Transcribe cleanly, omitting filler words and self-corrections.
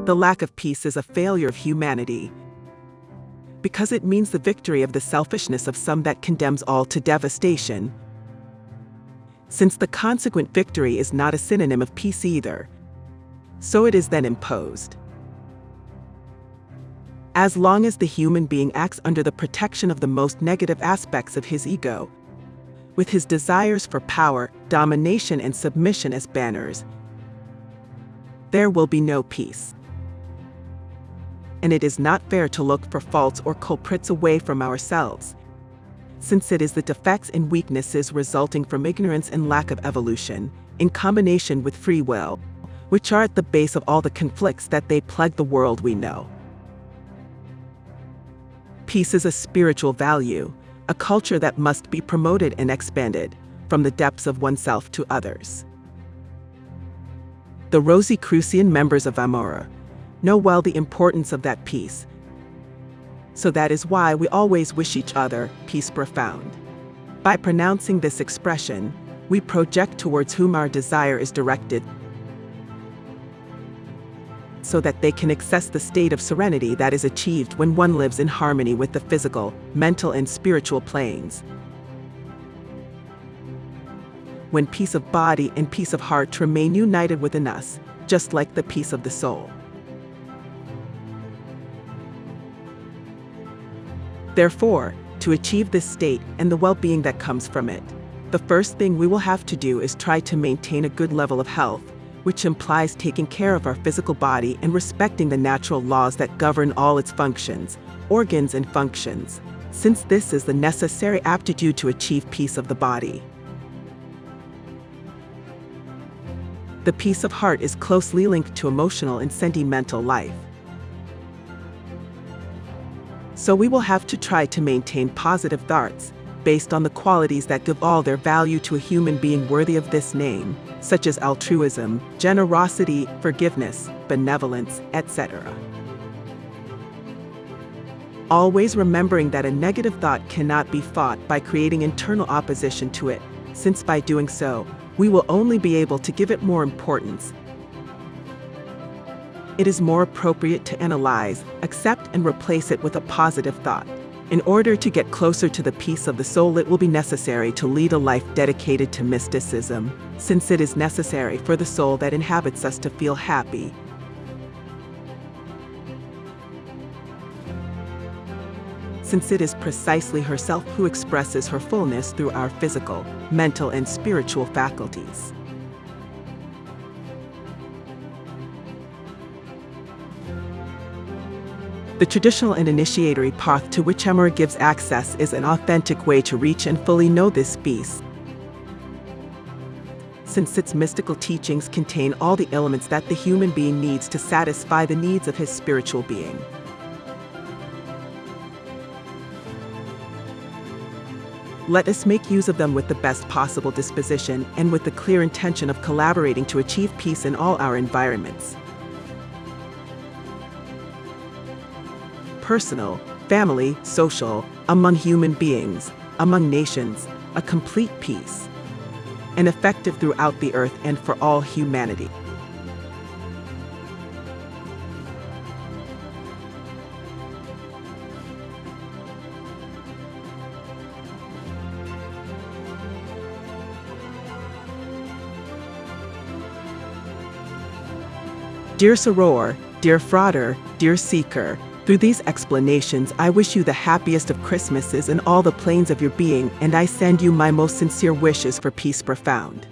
The lack of peace is a failure of humanity, because it means the victory of the selfishness of some that condemns all to devastation. Since the consequent victory is not a synonym of peace either, so it is then imposed. As long as the human being acts under the protection of the most negative aspects of his ego, with his desires for power, domination, and submission as banners, there will be no peace. And it is not fair to look for faults or culprits away from ourselves, since it is the defects and weaknesses resulting from ignorance and lack of evolution, in combination with free will, which are at the base of all the conflicts that they plague the world we know. Peace is a spiritual value, a culture that must be promoted and expanded, from the depths of oneself to others. The Rosicrucian members of AMORC know well the importance of that peace, so that is why we always wish each other peace profound. By pronouncing this expression, we project towards whom our desire is directed, so that they can access the state of serenity that is achieved when one lives in harmony with the physical, mental, and spiritual planes. When peace of body and peace of heart remain united within us, just like the peace of the soul. Therefore, to achieve this state and the well-being that comes from it, the first thing we will have to do is try to maintain a good level of health, which implies taking care of our physical body and respecting the natural laws that govern all its functions, organs, and functions, since this is the necessary aptitude to achieve peace of the body. The peace of heart is closely linked to emotional and sentimental life. So we will have to try to maintain positive thoughts, based on the qualities that give all their value to a human being worthy of this name, such as altruism, generosity, forgiveness, benevolence, etc. Always remembering that a negative thought cannot be fought by creating internal opposition to it, since by doing so, we will only be able to give it more importance. It is more appropriate to analyze, accept, and replace it with a positive thought. In order to get closer to the peace of the soul, it will be necessary to lead a life dedicated to mysticism, since it is necessary for the soul that inhabits us to feel happy. Since it is precisely herself who expresses her fullness through our physical, mental, and spiritual faculties. The traditional and initiatory path to which AMORC gives access is an authentic way to reach and fully know this peace, since its mystical teachings contain all the elements that the human being needs to satisfy the needs of his spiritual being. Let us make use of them with the best possible disposition and with the clear intention of collaborating to achieve peace in all our environments. Personal, family, social, among human beings, among nations, a complete peace, and effective throughout the earth and for all humanity. Dear soror, dear frauder, dear seeker, through these explanations I wish you the happiest of Christmases in all the planes of your being, and I send you my most sincere wishes for peace profound.